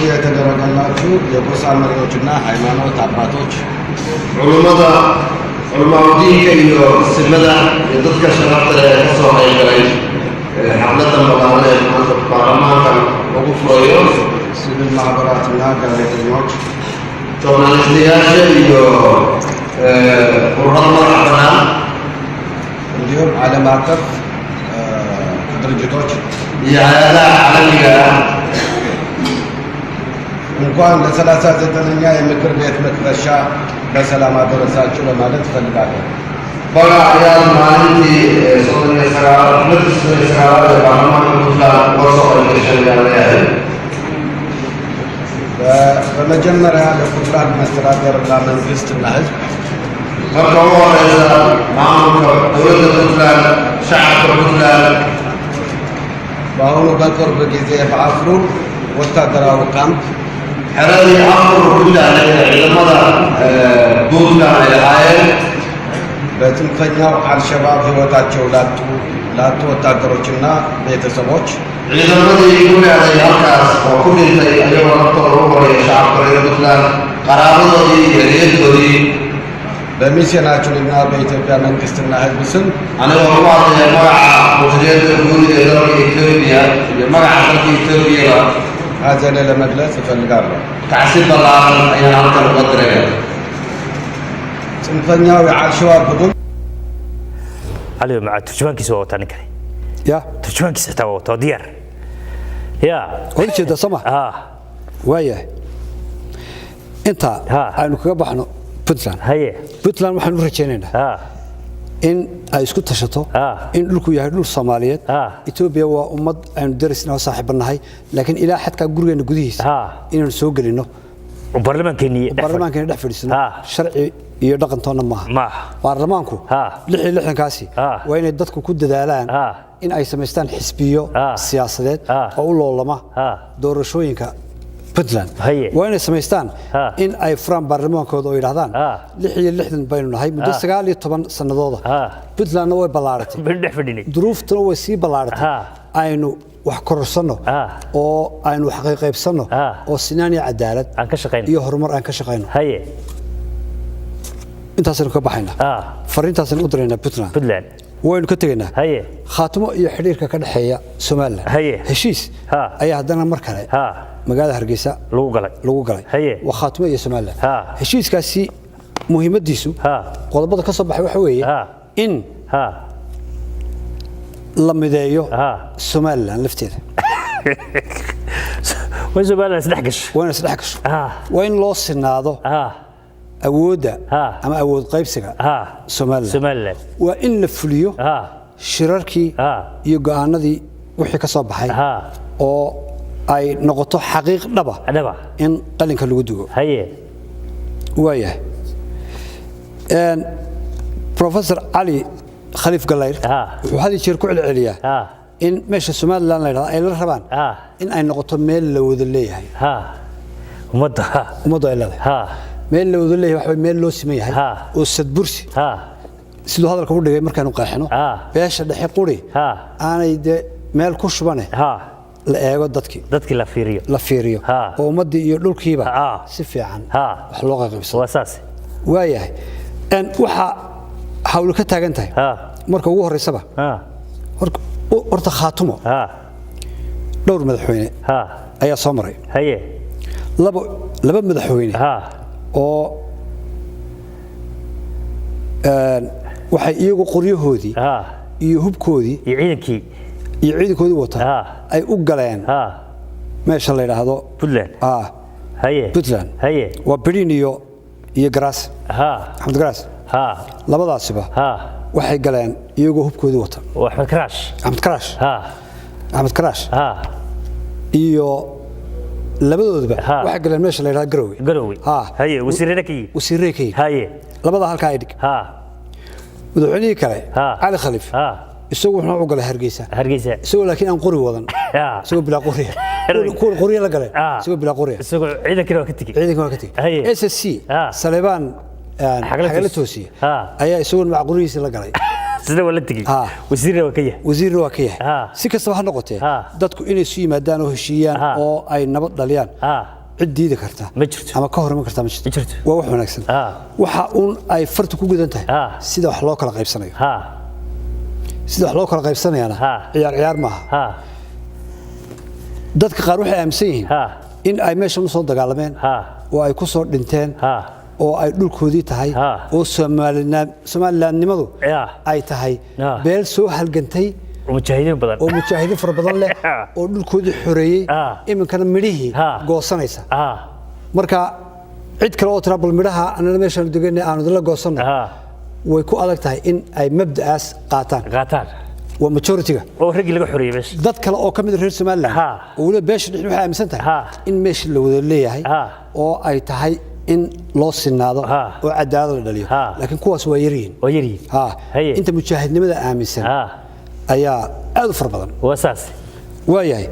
የተደረገላችሁ የጎሳ መሪዎችና ሃይማኖት አባቶች علماء الدين والسمدة يدك شرفت كسر حيجرين حفلة المقامة البرلمان كان وقف رئيس ሲቪል ማህበራትና ጋዜጠኞች ጆርናሊስት ቁርአን መርሐባና እንዲሁም ዓለም አቀፍ ድርጅቶች የዓለም ዓለም እንኳን እንኳን ለ39ኛ የምክር ቤት መክፈቻ በሰላም አደረሳችሁ ለማለት እፈልጋለሁ። በጋ ያል ማንቲ ሶስተኛ ስራ ሁለት ስራ በፓርላማን ኩላን ወርሶ ኮሚሽን ያለ በመጀመሪያ ለፑንትላንድ መስተዳድርና መንግስትና ህዝብ ፈርቀው ወረዛ ማሙከ ወረዳ ፑንትላንድ ሻዕብ ፑንትላንድ በአሁኑ በቅርብ ጊዜ በአፍሩን ወታደራዊ ካምፕ حراري أمر كل لماذا دوتنا الآية በጽንፈኛው አልሸባብ ህይወታቸው ላጡ ወታደሮችና ቤተሰቦች لماذا يكون على الأركاس وكل شيء أيضا نطلب شعب قرية دوتنا قرابة يريد በሚስዮናችንና በኢትዮጵያ መንግስትና ህዝብ ስም أنا والله مقع مجرد يقول إدارة إثيوبيا مقع إثيوبيا ሀዘኔ ለመግለጽ እፈልጋለሁ። تعسيب الله أن أنكر بدره ጽንፈኛው የአልሸባብ ቡድን علي مع ترجمان كيس وطني كري يا ترجمان كيس تاو ديار يا قلت ده سمع وياه انت aynu kaga baxno Puntland haye Puntland waxaan u rajaynaynaa in ay isku tashato in dhulku yahay dhul Soomaaliyeed Ethiopia waa ummad aan darisna oo saaxiibanahay laakiin ilaa xadka gurigeena gudihiisa inaan soo galino baarlamaankeena dhex fadhiisano sharci iyo dhaqantoona maaha baarlamaanku 66 kaasi waa inay dadku ku dadaalaan in ay sameystaan xisbiyo siyaasadeed oo u loolama doorashooyinka Puntland waa inay sameystaan in ay furaan baarlamaankooda oo yiraahdaan 66 baynu nahay muddo 19 sanadooda Puntland way ballaaratay duruuftuna way sii ballaaratay aynu wax korsano oo aynu wax qaybsano oo sinaan iyo cadaalad iyo horumar aan ka shaqeyno intaasna ka baxayna fariintaasna u direynaa Puntland waynu ka tageynaa khaatimo iyo xiriirka ka dhaxeeya Soomaaliland heshiis ayaa haddana mar kale magaalada Hargeysa lagu galay waa khaatimo iyo Soomaaliland heshiiskaasi muhiimadiisu qodobada ka soo baxay waxa weeye in la mideeyo Soomaaliland lafteeda وزبالة سدحكش وين سدحكش وين لو سنادو أودا أما أود قيبسك سومالي وإن الفليو شراركي يقعنا ذي وحي كصاب حي أو أي نقطة حقيقة نبا إن قلنا كل جدو هي وياه إن بروفيسور علي خليف قلاير وهذه شركة العليا إن ماشي السومال لا لا إيه الرهبان إن أي نقطة ميل لو ذليه ومضى إلى ميل لو ذليه وحول ميل لو سميه وسد برسي سيدو هذا الكبر ده مركانو قاحنو بيش ده حقوري أنا يد ميل كوش بانه لا أقعد دتك لا فيريو ومضي يقول كيبا سفي عن حلوقة قبس وأساسي وياه أن وح حاول كتاجنتها مركو وهر السبع horta khaatimo dhowr madaxweyne ayaa soo maray laba madaxweyne oo waxay iyagu qoryahoodii iyo hubkoodii iyo ciidankoodii wata ay u galeen meesha la yiraahdo Puntland waa Birin iyo Garaas Axmed Garaas labadaasiba waxay galeen iyagoo hubkoodii wata Axmed Karash iyo labadoodba waxay galeen meesha la yiraahdo Garowe wasiiradii labada halka ay dhig madaxweynihii kale Cali Khaliif isagu wuxuu u galay Hargeysa isagoo laakiin aan qori wadan isagoo bilaa qoriya la galay isagoo bilaa qoriya isagoo ciidanka ka tagi SSC Saleebaan حاجة توسية أيه يسوون مع قريش اللي قري سيدا ولا تجي وزير وكيه سكة صباح نقطة دتكو إني شيء مدان وهشيان أو أي نبض دليان عدي ذكرته أما كهر ما كرته مجرد ووح ونكسن وحقون أي فرتكو جد أنت سيدا وحلاك على غيب سنة سيدا وحلاك على غيب سنة أنا عيار معها دتك قروح أمسين إن أي ماشي مصدق على وأي كسر دنتين oo ay dhulkoodii tahay oo Soomaalilandnimadu ay tahay beel soo halgantay oo mujaahidiin fara badan leh oo dhulkoodii xoreeyay iminkana midhihii goosanaysa marka cid kale oo tira bal midhaha anana meeshaan deganay aanu dala goosanno way ku adag tahay in ay mabda'aas qaataan waa majority-ga oo rag laga xoriyay bas dad kale oo kamid reer Soomaaliland oo wali beesha dhixin waxa aaminsan tahay in meesha la wada leeyahay oo ay tahay in loo sinaado oo cadaalad la dhaliyo laakiin kuwaas waa yariin inta mujaahidnimada aaminsan ayaa aad u far badan wasaas waayahay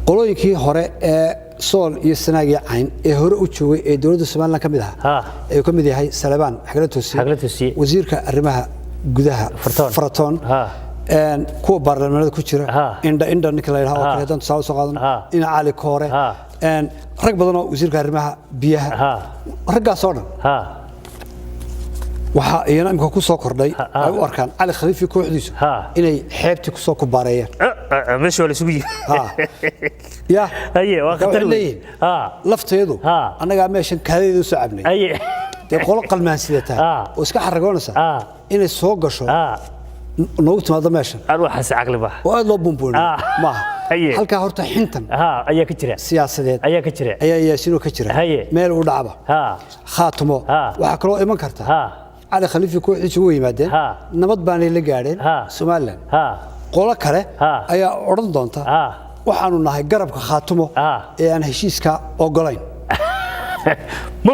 qolooyinkii hore ee sool iyo sanaag iyo cayn ee hore u joogay ee dawladda Soomaaliland kamid ahaa ay ka mid yahay Salabaan Xagla Toosiye wasiirka arrimaha gudaha Faratoon kuwa baarlamaanada ku jira indha ninka la yiraahdo oo kale dan soo qaadano in Ali Koore rag badan oo wasiirka arrimaha biyaha raggaas oo dhan waxa iyana imka ku soo kordhay ay u arkaan Ali Khalifi kooxdiisu inay xeebti ku soo kubaareeyeen meesha wala isugu ya haye waa khatar lafteedu anaga meeshan kaadaydu soo cabnay ee qolo qalmaan sidata oo iska xaragoonaysa inay soo gasho noogu timaado meeshan waxaas aqli baa oo aad loo bumbuuno ma halka horta xintan ayaa ka jira siyaasadeed ayaa yaasino ka jira meel u dhacba khaatimo waxa kale oo iman karta Ali Khalifi kooxdiisu way yimaadeen nabad baan la gaadheen Soomaaliland qolo kale ayaa oran doonta waxaanu nahay garabka khaatimo ee aan heshiiska ogolayn ma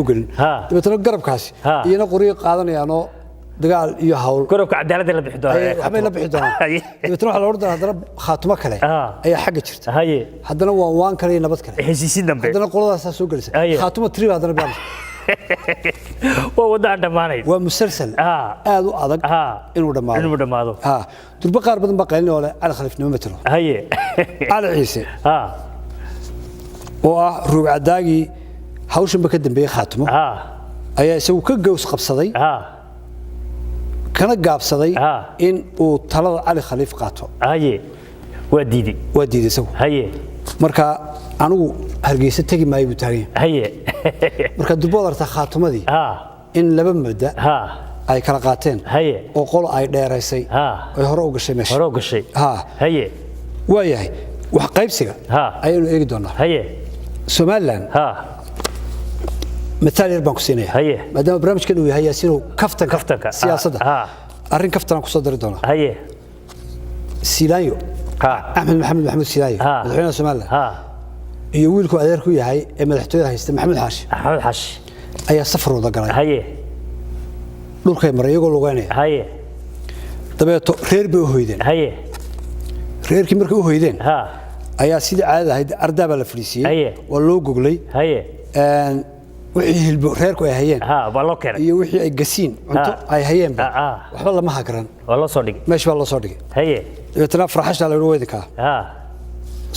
ogolin dibadna garabkaasi iyana qoriyo qaadanayaan oo dagaal iyo hawl garabka cadaaladda la bixi doonaa waxbay la bixi doonaan dibadna waxa la oran doonaa hadana khaatimo kale ayaa xagga jirta haddana waan kale iyo nabad kale heshiisiin dambe haddana qoladaas soo galaysa khaatimo triba haddana baan ووضع دماني ومسلسل aad u adag inuu dhamaado durba qaar badan ba qaylin oo على khaliifnimo matalo haye على ciise oo ruucadaagi hawshan ba ka dambeeyay khaatimo ayaa isagu ka gows qabsaday kana gaabsaday in uu talada علي khaliif qaato haye waa diiday isagu haye marka anigu hargeysa tagi maayo buu taagan haye marka durba warta khaatimadii in laba muddo ay kala qaateen oo qolo ay dheeraysay ay hore u gashay meesha haye waayahay wax qaybsiga ayaynu eegi doonaa Soomaaliland مثال يربان كسينية ما دام برنامج كانوا هي يصيروا كفتن سياسة أرين كفتن كصدر دونا سيلايو أحمد محمد سيلايو مدحونا سوماليلاند يقولكو أديركو يهاي مدحتوده هيست محمد حاشي أي سفر وضع قراي دولك مرة يقول لغاني طبعا رير بوهيدين رير كمرك وهيدين أي سيد عادة هيد أرداب الفريسية واللو جوجلي wixii reerku ay hayeen balokere iyo wixii ay gasiin cunto ay hayeen waxba lama hagaran wala soo dhigay meesha la soo dhigay dadna farxasha la weydika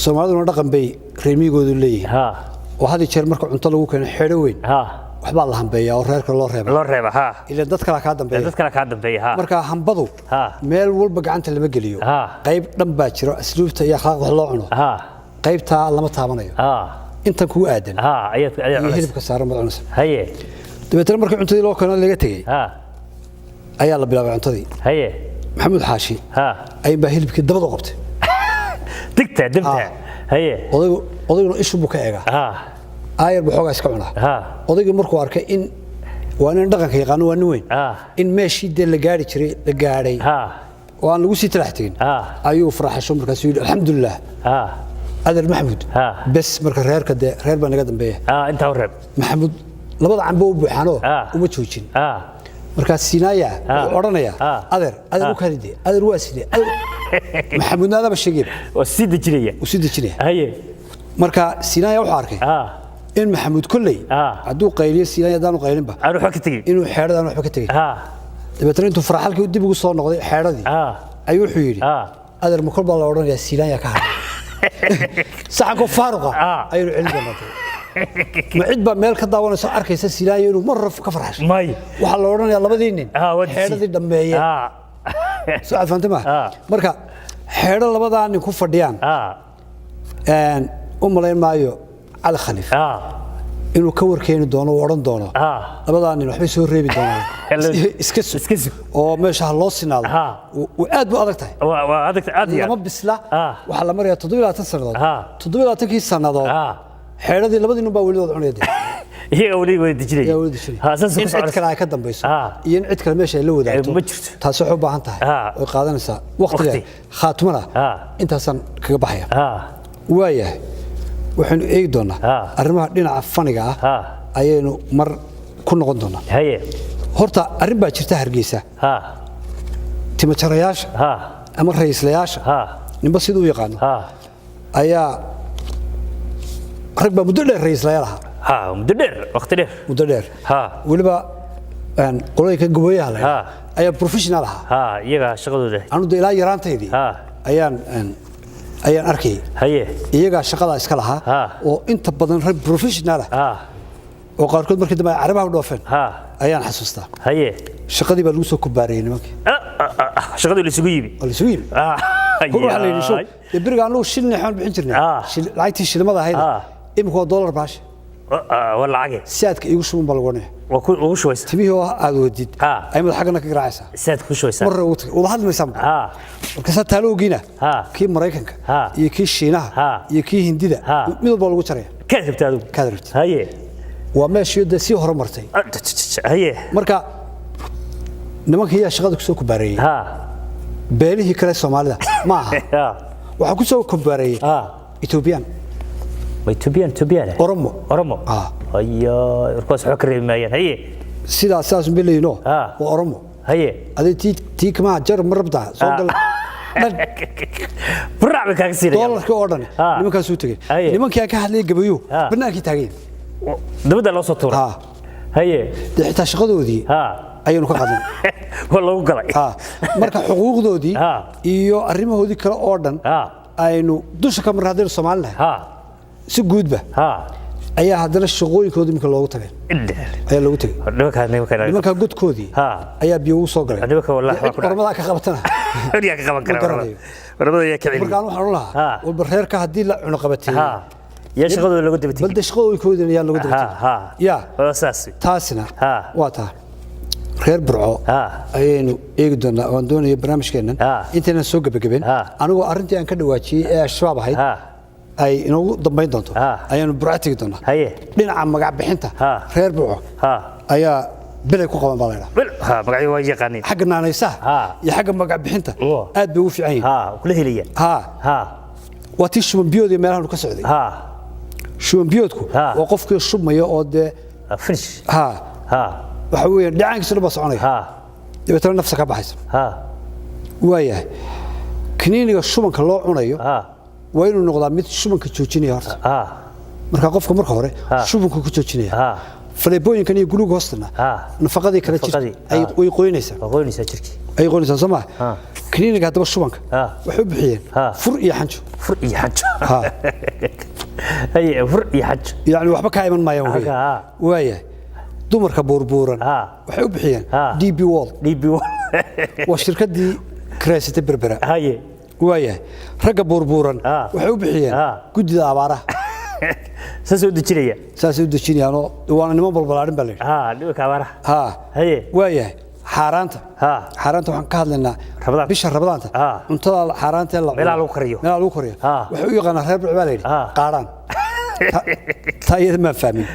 Soomaalidu dhaqan bay reemigoodu leeyahay oo hadii jeer marka cunto lagu keeno xeero weyn waxba la hambeeyaa oo reerka loo reeba ila dadka ka dambeeya marka hambadu meel walba gacanta lama geliyo qayb dhan baa jiro asluubta iyo akhlaaqda loo cuno qaybta lama taabanayo inta ku aadan ayaad hilibka saaran madcunaysa dabeetana markii cuntadii loo keenay laga tagay ayaa la bilaabay cuntadii maxamed xaashi ay baa hilibkii dabada u qabtay digta odaygu ishu buu ka eegaa ayar buu xoogaa iska cunaa odaygu markuu arkay in waa nin dhaqanka yaqaan waa nin weyn in meeshii dee la gaari jiray la gaaray oo aan lagu sii talax tagin ayuu faraxasho markaas yidhi alxamdulilah أدر محمود بس مركز رير كده رير بنقدر دنبيه أنت هرب محمود لبضع عم بوب بحانو ومتشوجين مركز سينايا ورنايا أدر وكهدي أدر واسدي محمود هذا بالشقيب وسيد جريه هي مركز سينايا وحاركي إن محمود كلي عدو قيلي سينايا دانو قيلين به أروح كتير إنه حير دانو حبك كتير تبترين أنتوا فرحالك ودي بقصور نقضي حير دي أيوه حيري أدر مكرب الله ورنايا سينايا كهر saxanko faaruqa ayuu cilmiga ma cid ba meel ka daawanayso arkaysa silaayo inuu mar ka farxasho waxa la oranayaa labadii nin xeeradii dhameeyay soo afantama marka xeero labadan nin ku fadhiyaan u malayn maayo على خليف inuu ka warkeeni doono oo oran doono labadan nin waxbay soo reebi doonaan iska sug oo meesha loo sinaado oo aad buu adag tahay waa adag aad lama bisla waxa la mariyaa 27 sanadood 27 sanadood xeeradii labadii nin baa weli wada cunayday iyaga weli way dijinay saas ku socod kale ay ka dambayso iyo in cid kale meesha ay la wadaagto taas waxay u baahan tahay oo qaadanaysa waqtiga khaatumada intaasan kaga baxaya waayahay waxaanu eegi doonaa arrimaha dhinaca faniga ayaynu mar ku noqon doonaa horta arrin baa jirta Hargeysa timo jarayaasha ama ra'iislayaasha ninba sidoo u yaqaan ayaa rag baa muddo dheer ra'iislayaal muddo dheer waqti dheer waliba qolooyinka gaboyaha leh ayaa professional iyaga shaqadooda anu ilaa yaraantaydii ayaan arkay iyaga shaqada iska lahaa oo inta badan rag professional oo qaarkood markii dambe Carabaha u dhoofeen ayaan xasuustaa shaqadii baa lagu soo kubaareeyay nimankii shaqadii la isugu yimi waxa la yidhi soo biriga aanu shilin xaan bixin jirnay lacagtii shilimada ahayd imika dollar baash والعجة ساد يوشون بالغونة وش ويس تبيه هذا وديد أي من حاجة نك جرعسة ساد وش ويس مرة وهذا ما يسمى وكسات تلو جينا كي مريكنك يكي الشينا يكي هنديدا من البالغو ترى كذبت هذا كذبت هاي وماشي يدسيه هرم مرتين هاي مركا نمك هي شغلك سوق باري بالي هي كلا سوماليا معها وحكوا سوق باري إثيوبيان ويتوبيان أورمو أيوة ركوز حكر ماين هي سيدا أساس بلينو وأورمو هي هذه تيك ما جرب مربطة صقل برع بكاك سيري دولار كأردن لما كان سوتك لما كان كهلي جبيو بناكي تاجين دبدا لو سطور هي حتى شغله ذي أيون كقدم والله وقلع مركا حقوق ذودي إيو أريمه ذي كلا أردن أينو دوش كمر هذا الصومال si guudba ayaa hadana shaqooyinkoodii marka loogu tagay ayaa loogu tagay nimanka godkoodii ayaa biyo u soo galay nimanka wallahi qormada ka qabatana hadiya ka qaban kara qormada yaa ka cili markaan waxaan u lahaa walba reerka hadii la cuno qabatay ya shaqadooda lagu dibtay bal shaqooyinkoodii ayaa lagu dibtay ya asaasi taasina waa taa reer burco ayaynu eegi doonaa oo doonaya barnaamijkeenan intayna soo gabagabeen anigoo arrintii aan ka dhawaajiyay ee shabaab ahayd ay inoo dambayn doonto ayaanu burcatiga doonaa dhinaca magac bixinta reer buuco ayaa bilay ku qaban baa magacyo waa yaqaaniin xagga naanaysaha iyo xagga magac bixinta aad bay u fiican yihiin kula heliyeen waa tii shuban biyoodii meelahan ka socday shuban biyoodku waa qofkii shubmaya oo dee finish waxa weeye dhacaankiisu dhaba soconaya dabeetana nafsa ka baxaysa waayahay kiniiniga shubanka loo cunayo waa inuu noqdaa mid shubanka joojinaya horta marka qofka marka hore shubanka ku joojinaya faleebooyinkan iyo guluga hoostana nafaqadii kala jirta ay qoynaysaa jirkii ay qoynaysaa soo ma kiniiniga haddaba shubanka waxay u bixiyeen fur iyo xanjo fur iyo xanjo yani waxba kaa iman maayaan waayahay dumarka buurbuuran waxay u bixiyeen DB World waa shirkadii kreysatay berbera waayahay ragga buurbuuran waxay u bixiyeen gudida abaaraha saasoo dejinayaan oo waana niman balbalaarin baa leeyahay nimanka abaaraha waayahay xaaraanta waxaan ka hadlaynaa bisha rabadaanta cuntada xaaraanta meelaha lagu kariyo waxay u yaqaanaa reer buuc baa layidhi qaadhaan taa iyada maan fahmin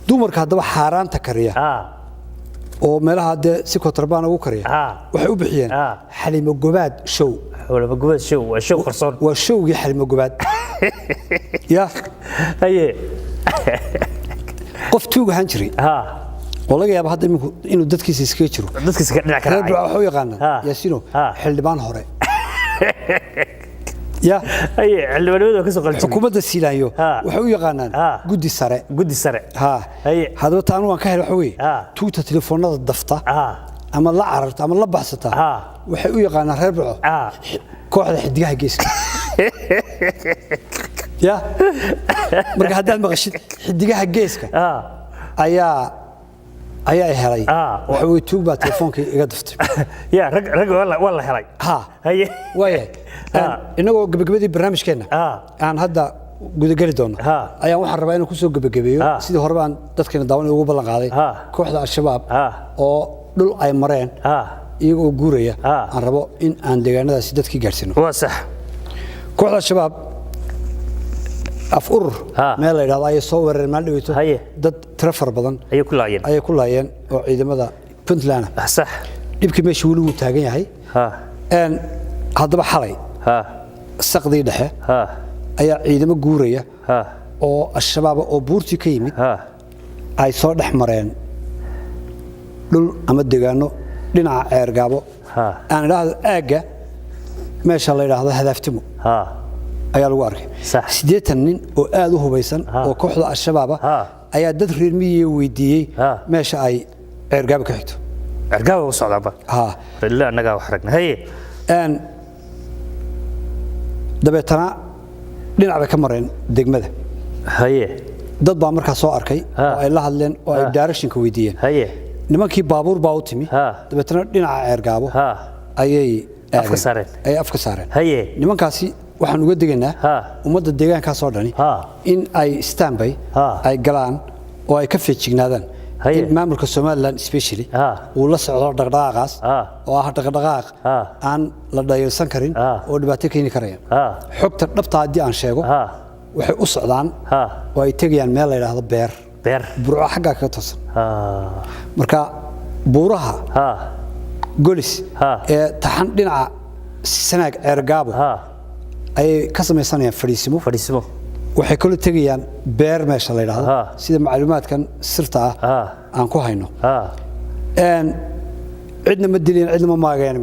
dumarka haddaba xaaraanta kariya oo meelaha dee si kontrabaan ugu kariya waxay u bixiyeen xalimo gobaad show waa show qarsoon waa showgii xalimo gobaad ya qof tuug ahaan jiray oo laga yaabo hadda inuu dadkiisa iskaga jiro dadkiisa ka dhinac kale waxuu yaqaanaa yaasino xildhibaan hore ya xildhibaanada ka soo qalbay xukuumadda Siilaayo waxay u yaqaanaan guddi sare hadaba taan waan ka helay waxa weeye tuugta telefoonada dafta ama la cararta ama la baxsata waxay u yaqaanaan reer buuco kooxda xidigaha geeska ya marka haddaad maqashid xidigaha geeska ayaa helay waxa weeye tuug baa telefoonka iga daftay ya rag waa la helay waayahay inagoo gabagabadii barnaamijkeena aan hadda gudagali doona ayaan waxaan rabaa inaan ku soo gabagabeeyo sidii hore baan dadkeena daawan ugu ballan qaaday kooxda al-shabaab oo dhul ay mareen iyagoo guuraya aan rabo in aan deegaanadaasi dadkii gaarsiino waa sax kooxda al-shabaab af urur meel la yidhaahdo ayay soo weerareen maal dhaweyto dad tiro fara badan ayay ku laayeen oo ciidamada puntland sax dhibkii meesha weli wuu taagan yahay haddaba xalay saqdii dhexe ayaa ciidamo guuraya oo al-shabaab oo buurtii ka yimid ay soo dhex mareen dhul ama deegaano dhinaca ceergaabo aan idhaahdo aagga meesha la yidhaahdo hadaaftimo ayaa lagu arkay 80 nin oo aad u hubaysan oo kooxda al-shabaab ayaa dad reer miyiga weydiiyey meesha ay ceergaabo ka xigto ceergaabo u socdaaba rilla anaga wax ragna dabeetana dhinac bay ka mareen degmada dad baa markaa soo arkay oo ay la hadleen oo ay directionka weydiiyeen nimankii baabuur baa u timi dabeetana dhinaca ceergaabo ayay afka saareen nimankaasi waxaan uga degaynaa ummadda deegaankaas oo dhani in ay standby ay galaan oo ay ka feejignaadaan in maamulka Soomaaliland especially uu la socdo dhaqdhaqaaqaas oo ah dhaqdhaqaaq aan la dhayalsan karin oo dhibaato keeni karaya xogta dhabta haddii aan sheego waxay u socdaan oo ay tegayaan meel la yidhaahdo beer burco xaggaa kaga toosan marka buuraha golis ee taxan dhinaca sanaag ceergaabo ayay ka samaysanayaan fadhiisimo waxay kala tegayaan beer meesha la yiraahdo sida macluumaadkan sirta ah aan ku hayno cidna ma dilin cidna ma maagayaan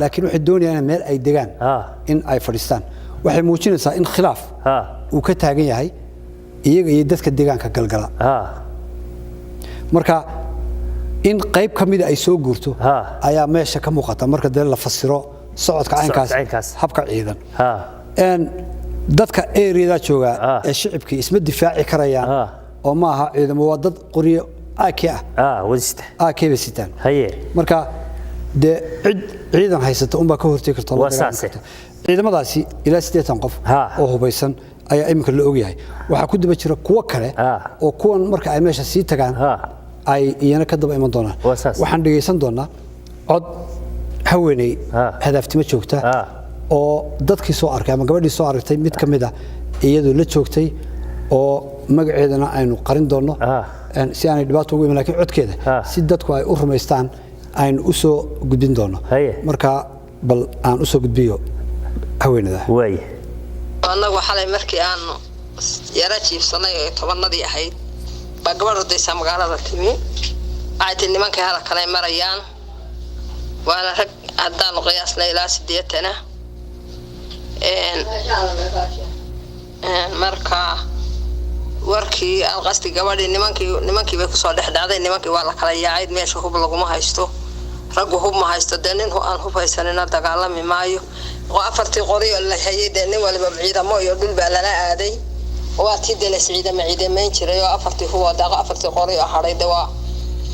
laakiin waxay doonayaan meel ay degaan in ay fadhiistaan waxay muujinaysaa in khilaaf uu ka taagan yahay iyaga iyo dadka deegaanka galgala marka in qayb kamid ay soo guurto ayaa meesha ka muuqata marka la fasiro socodka caynkaas habka ciidan dadka area jooga ee shicibkii isma difaaci karayaan oo ma aha ciidamo waa dad qoriyo AK basitaan marka de ciidan haysata un baa ka hortay karto ciidamadaasi ilaa 80 qof oo hubaysan ayaa iminka la ogyahay waxa ku daba jira kuwa kale oo kuwan marka ay meesha sii tagaan ay iyana ka daba iman doonaan waxaan dhageysan doonaa cod haweeney hadaaftimo joogta oo dadkii soo arkay ama gabadhii soo aragtay mid kamid ah iyadoo la joogtay oo magaceedana aynu qarin doono si aanay dhibaato ugu iman laakiin codkeeda si dadku ay u rumaystaan aynu u soo gudbin doono marka bal aan u soo gudbiyo haweenada anagu xalay markii aan yara jiifsanay oo tobanadii ahayd baa gabadhu daysa magaalada timi ayta nimanka hala kale marayaan waana rag haddaan qiyaasna ilaa 80 marka warkii aan qasti gabadhi nimankii bay ku soo dhexdhacday nimankii waa la kala yaacay meesha hub lagu ma haysto rag hub ma haysto nin aan hub haysanina dagaalami maayo oo afartii qori oo la hayay nin waliba ciidamo iyo dhul baa lala aaday oo tiidana ciidamayn jiray oo afartii huwa daaq afartii qori oo haray dawaa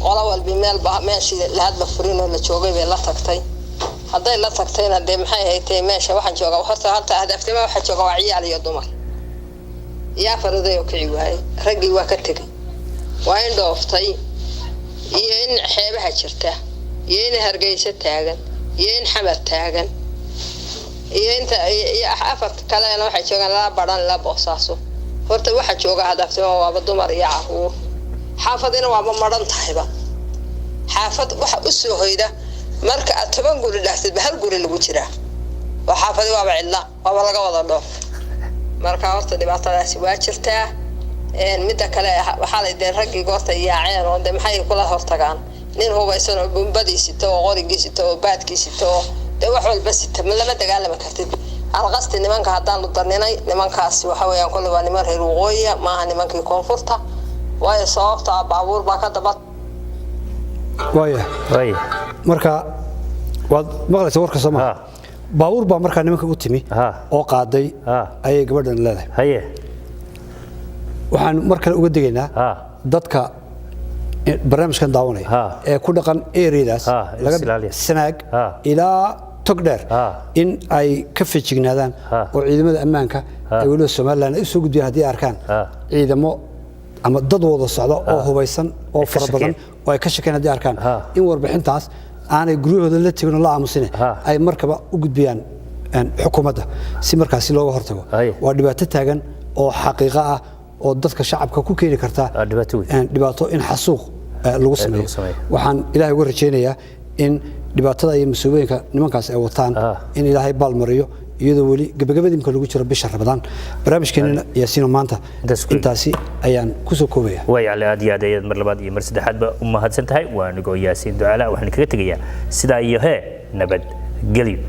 qola walba meel baa meeshii la hadba furin oo la joogay bay la tagtay hadday la tagtayna de maxay haytay meesha waxaan joogaa horta hadaftima waxa jooga waa ciyaal iyo dumar yaa faraday oo kicii waay ragii waa ka tagay waa in dhooftay iyo in xeebaha jirta iyo in hargeysa taagan iyo in xamar taagan iyo inta afarta kale waxa joogaan la baran la boosaaso horta waxa jooga hadaftima waa dumar iyo caruur xaafadina waa maran tahayba xaafad waxa u soo hoyda marka aad 10 guri dhaxsid hal guri lagu jiraa waxa xaafadi waa cidla waa laga wada dhoof marka horta dhibaatadaasi waa jirtaa midda kale waxa la idin ragii goorta yaaceen oo maxay kula hortagaan nin hubaysan oo bombadiisita oo qorigiisita oo baadkiisita oo de wax walba sita lama dagaalama kartid alqasti nimanka haddaan u darninay nimankaasi waxa weeyaan kulli waa niman reer waqooyi ma aha nimankii koonfurta way sababta baabuur baa ka daba marka waad maqlaysaa warka Soomaaliya baabuur baa markaa nimanka u timi oo qaaday ayay gabadhan leedahay waxaan mar kale uga digaynaa dadka barnaamijkan daawanaya ee ku dhaqan areadaas laga sanaag ilaa tog dheer in ay ka feejignaadaan oo ciidamada ammaanka ay waliba Soomaaliland ay soo gudbiyaan haddii arkaan ciidamo ama dad wada socda oo hubaysan oo fara badan oo ay ka shaqeyn haddii arkaan in warbixintaas aanay guryahooda la tegin la aamusine ay markaba u gudbiyaan xukuumadda si markaasi looga hortago waa dhibaato taagan oo xaqiiqo ah oo dadka shacabka ku keeni karta dhibaato in xasuuq lagu sameeyo waxaan ilaahay uga rajaynayaa in dhibaatada iyo masuuliyadda nimankaas ay wataan in ilaahay baalmariyo iyadoo wali gabagabadii imka lagu jiro bisha Ramadaan barnaamijkeena Yaasiin maanta intaasi ayaan ku soo koobaya way cali aad iyo aad mar labaad iyo mar saddexaad ba u mahadsan tahay waan ugu Yaasiin Ducaale waxaan kaga tagayaa sida iyo nabad geliyo